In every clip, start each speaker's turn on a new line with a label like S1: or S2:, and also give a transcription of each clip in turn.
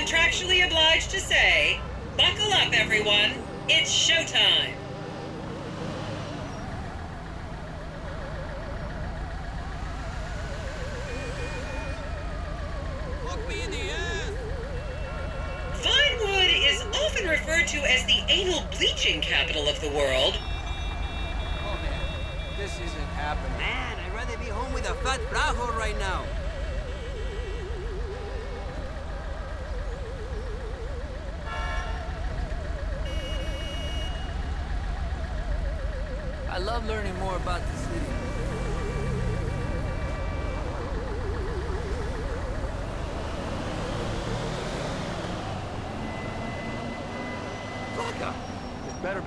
S1: contractually obliged to say, buckle up, everyone. It's showtime.
S2: Fuck me in the ass!
S1: Vinewood is often referred to as the anal bleaching capital of the world.
S2: Oh man, this isn't happening. Man, I'd rather be home with a fat Brajo right now. I love learning more about the city.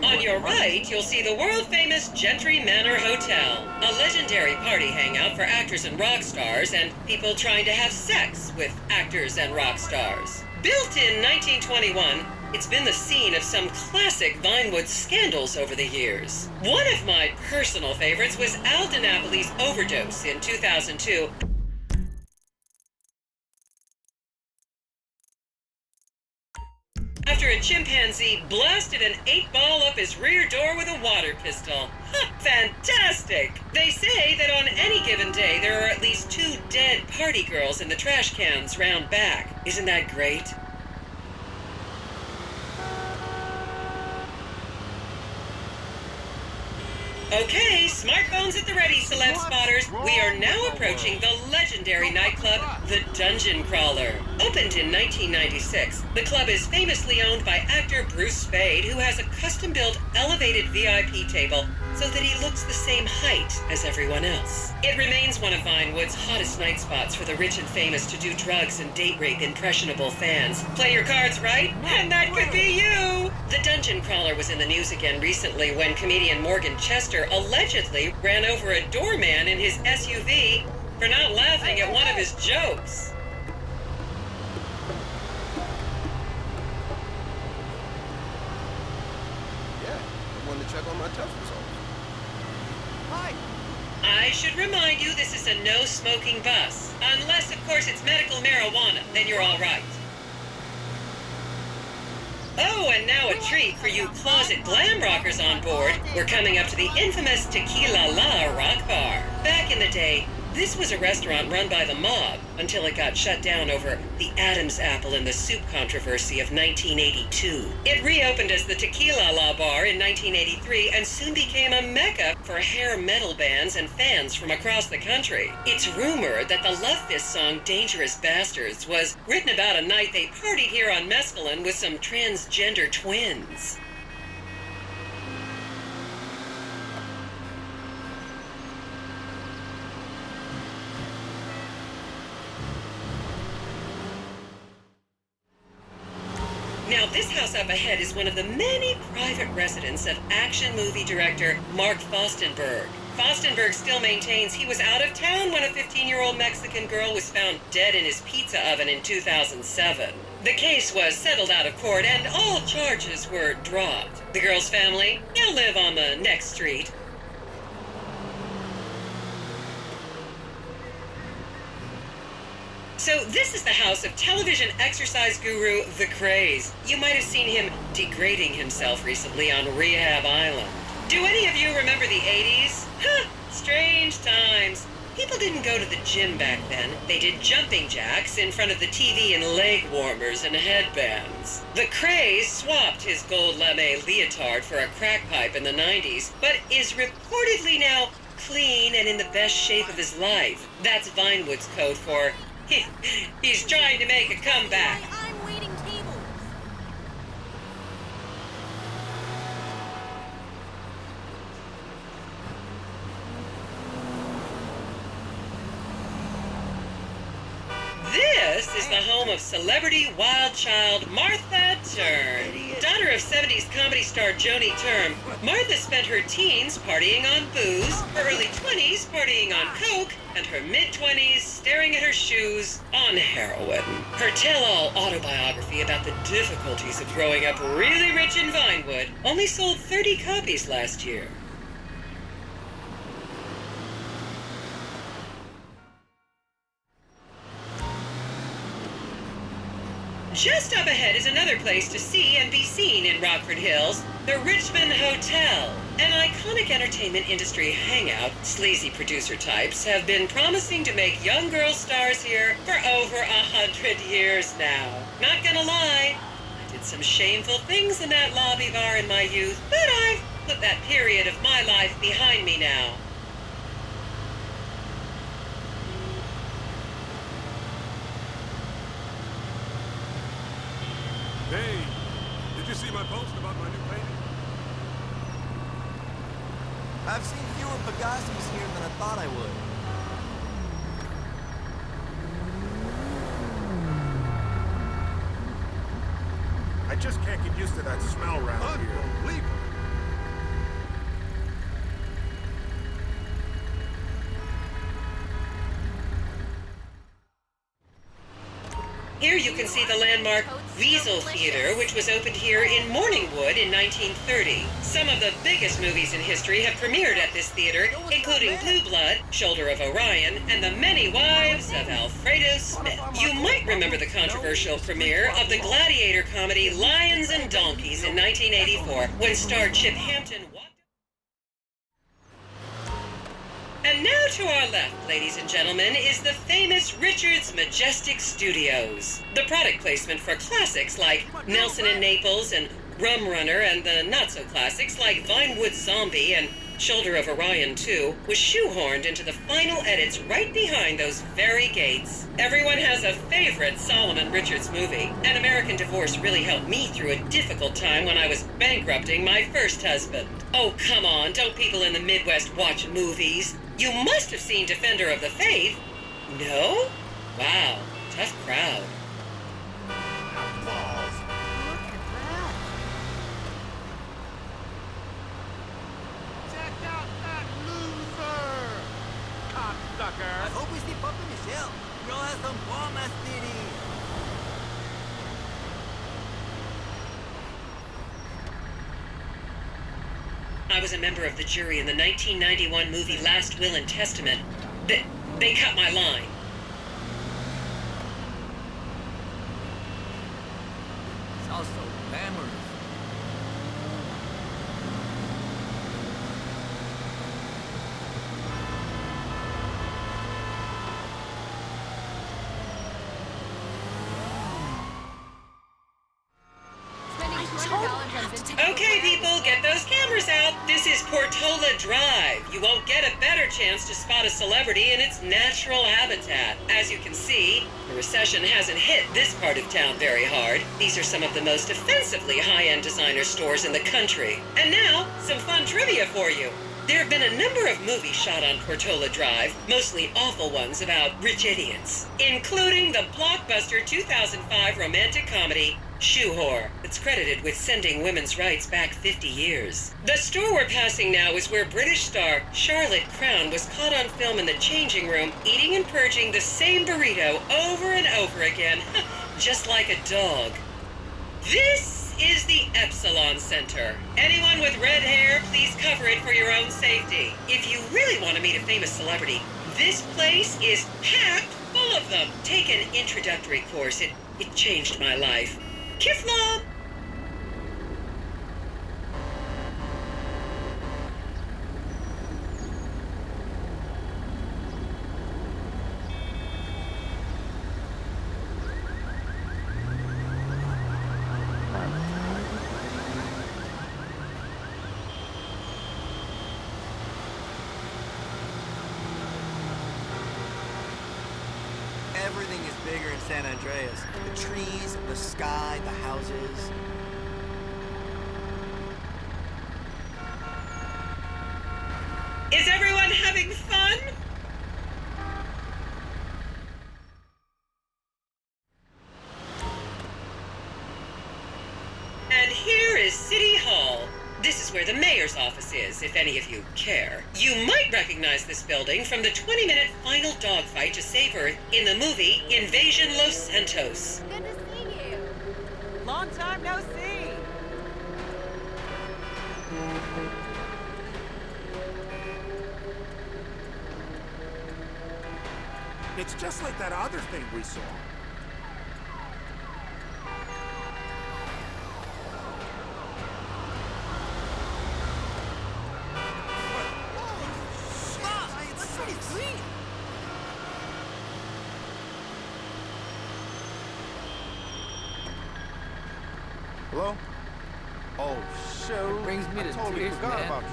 S1: On your right, you'll see the world-famous Gentry Manor Hotel, a legendary party hangout for actors and rock stars and people trying to have sex with actors and rock stars. Built in 1921, it's been the scene of some classic Vinewood scandals over the years. One of my personal favorites was Al DiNapoli's overdose in 2002. After a chimpanzee blasted an 8-ball up his rear door with a water pistol. Fantastic! They say that on any given day there are at least 2 dead party girls in the trash cans round back. Isn't that great? Okay, smartphones at the ready, celeb spotters. We are now approaching the legendary nightclub, the Dungeon Crawler. Opened in 1996, the club is famously owned by actor Bruce Spade, who has a custom-built elevated VIP table so that he looks the same height as everyone else. It remains one of Vinewood's hottest night spots for the rich and famous to do drugs and date rape impressionable fans. Play your cards right, and that could be you! The Dungeon Crawler was in the news again recently when comedian Morgan Chester allegedly ran over a doorman in his SUV for not laughing at one of his jokes.
S3: Yeah, I wanted to check on my test results.
S2: Hi!
S1: I should remind you this is a no-smoking bus. Unless, of course, it's medical marijuana, then you're all right. Oh, and now a treat for you closet glam rockers on board. We're coming up to the infamous Tequila La Rock Bar. Back in the day, this was a restaurant run by the mob until it got shut down over the Adam's apple in the soup controversy of 1982. It reopened as the Tequila La Bar in 1983 and soon became a mecca for hair metal bands and fans from across the country. It's rumored that the Love Fist song Dangerous Bastards was written about a night they partied here on Mescaline with some transgender twins. Now, this house up ahead is one of the many private residence of action movie director Mark Fostenberg. Fostenberg still maintains he was out of town when a 15-year-old Mexican girl was found dead in his pizza oven in 2007. The case was settled out of court and all charges were dropped. The girl's family now live on the next street. So this is the house of television exercise guru The Craze. You might have seen him degrading himself recently on Rehab Island. Do any of you remember the 80s? Strange times. People didn't go to the gym back then. They did jumping jacks in front of the TV and leg warmers and headbands. The Craze swapped his gold lame leotard for a crack pipe in the 90s, but is reportedly now clean and in the best shape of his life. That's Vinewood's code for he's trying to make a comeback.
S4: I'm waiting tables.
S1: This is the home of celebrity wild child Martha Turn. Daughter of 70s comedy star Joni Term, Martha spent her teens partying on booze, her early 20s partying on coke, and her mid-20s staring at her shoes on heroin. Her tell-all autobiography about the difficulties of growing up really rich in Vinewood only sold 30 copies last year. Just up ahead is another place to see and be seen in Rockford Hills, the Richmond Hotel. An iconic entertainment industry hangout, sleazy producer types have been promising to make young girl stars here for over 100 years now. Not gonna lie, I did some shameful things in that lobby bar in my youth, but I've put that period of my life behind me now.
S4: Hey, did you see my post about my new painting?
S2: I've seen fewer Pegasus here than I thought I would.
S4: I just can't get used to that smell around here. Unbelievable.
S1: Here you can see the landmark Weasel Theater, which was opened here in Morningwood in 1930. Some of the biggest movies in history have premiered at this theater, including Blue Blood, Shoulder of Orion, and The Many Wives of Alfredo Smith. You might remember the controversial premiere of the gladiator comedy Lions and Donkeys in 1984, when star Chip Hampton walked. And now to our left, ladies and gentlemen, is the famous Richards Majestic Studios. The product placement for classics like Nelson and Naples and Rum Runner, and the not-so-classics like Vinewood Zombie and Shoulder of Orion 2 was shoehorned into the final edits right behind those very gates. Everyone has a favorite Solomon Richards movie. An American Divorce really helped me through a difficult time when I was bankrupting my first husband. Oh, come on, don't people in the Midwest watch movies? You must have seen Defender of the Faith. No? Wow, tough crowd.
S4: Check out that loser! Cocksucker!
S2: I hope we see Papa Michelle. Girl has some bomb ass titties.
S1: I was a member of the jury in the 1991 movie Last Will and Testament. They cut my line.
S2: It's also glamorous.
S1: Okay, people, get those cameras out. This is Portola Drive. You won't get a better chance to spot a celebrity in its natural habitat. As you can see, the recession hasn't hit this part of town very hard. These are some of the most offensively high-end designer stores in the country. And now, some fun trivia for you. There have been a number of movies shot on Portola Drive, mostly awful ones about rich idiots, including the blockbuster 2005 romantic comedy Shoe Whore. It's credited with sending women's rights back 50 years. The store we're passing now is where British star Charlotte Crown was caught on film in the changing room, eating and purging the same burrito over and over again, just like a dog. This is the Epsilon Center. Anyone with red hair, please cover it for your own safety. If you really want to meet a famous celebrity, this place is packed full of them. Take an introductory course. It changed my life. Kiflam!
S2: Everything is bigger in San Andreas. The trees, the sky, the houses.
S1: Is everyone having fun? And here is City Hall. This is where the mayor's office is, if any of you care. You might recognize this building from the 20-minute final dogfight to save Earth in the movie Invasion Los Santos.
S5: Good to see you. Long time no see.
S4: It's just like that other thing we saw.
S3: Hello? Oh, shoot.
S6: Brings me
S3: I
S6: to
S3: totally
S6: tears,
S3: forgot
S6: man.
S3: about you.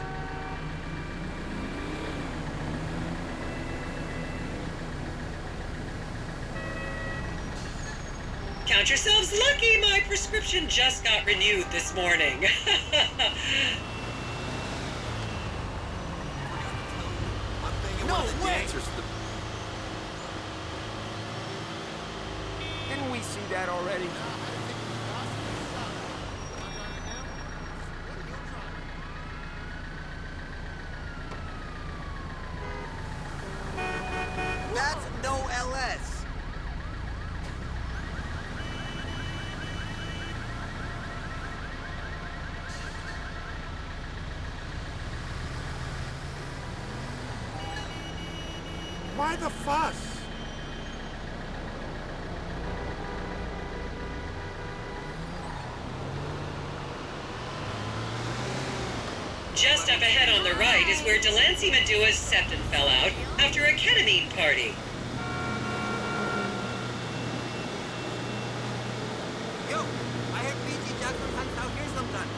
S1: Count yourselves lucky, my prescription just got renewed this morning.
S2: No way!
S3: Didn't we see that already?
S2: That's no LS.
S4: Why the fuss?
S1: Just up ahead on the right is where Delancey Medua's septon fell out after a ketamine party.
S2: Yo, I heard BG Jackson hangs out here sometime.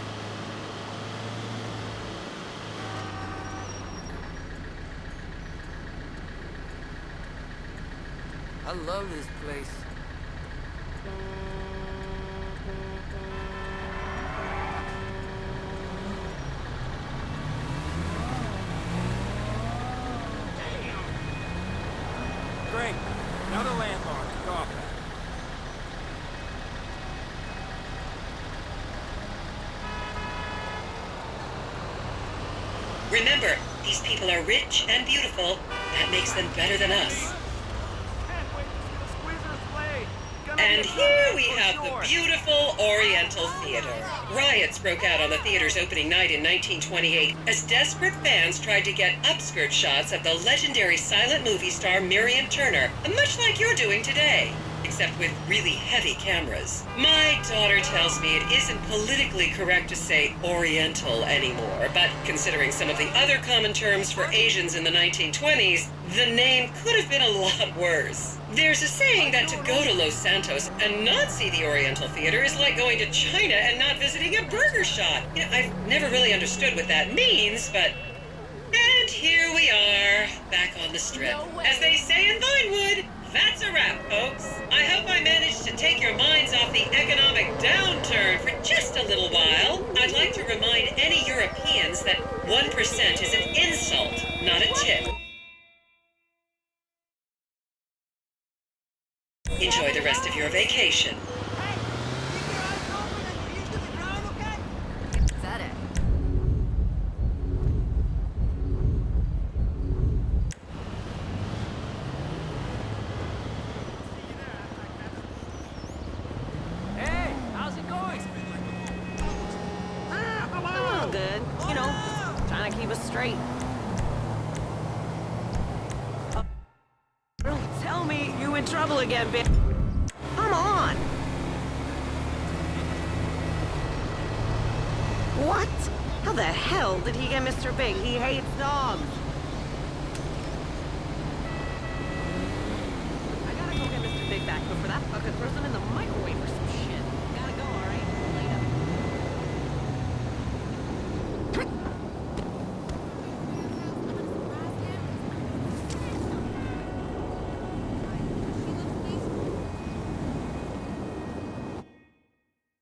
S6: I love this place.
S7: Great. Another landmark to golf at.
S1: Remember, these people are rich and beautiful. That makes them better than us.
S7: Can't wait to see the Squeezers play. Gonna
S1: And
S7: be a
S1: here
S7: good
S1: we
S7: match
S1: have
S7: for sure.
S1: the beautiful Oriental Theater. Riots broke out on the theater's opening night in 1928 as desperate fans tried to get upskirt shots of the legendary silent movie star Miriam Turner, much like you're doing today, except with really heavy cameras. My daughter tells me it isn't politically correct to say Oriental anymore, but considering some of the other common terms for Asians in the 1920s, the name could have been a lot worse. There's a saying that to go to Los Santos and not see the Oriental Theater is like going to China and not visiting a burger shop. You know, I've never really understood what that means, but... And here we are, back on the strip. As they say in Vinewood, that's a wrap, folks. I hope I managed to take your minds off the economic downturn for just a little while. I'd like to remind any Europeans that 1% is an insult, not a tip. Enjoy the rest of your vacation.
S5: Is that it?
S7: Hey, how's it going?
S5: Oh, good. You know, just trying to keep us straight. Don't tell me you in trouble again, bitch. Come on. What? How the hell did he get Mr. Big? He hates dogs. I gotta go get Mr. Big back before that fucker throws him in the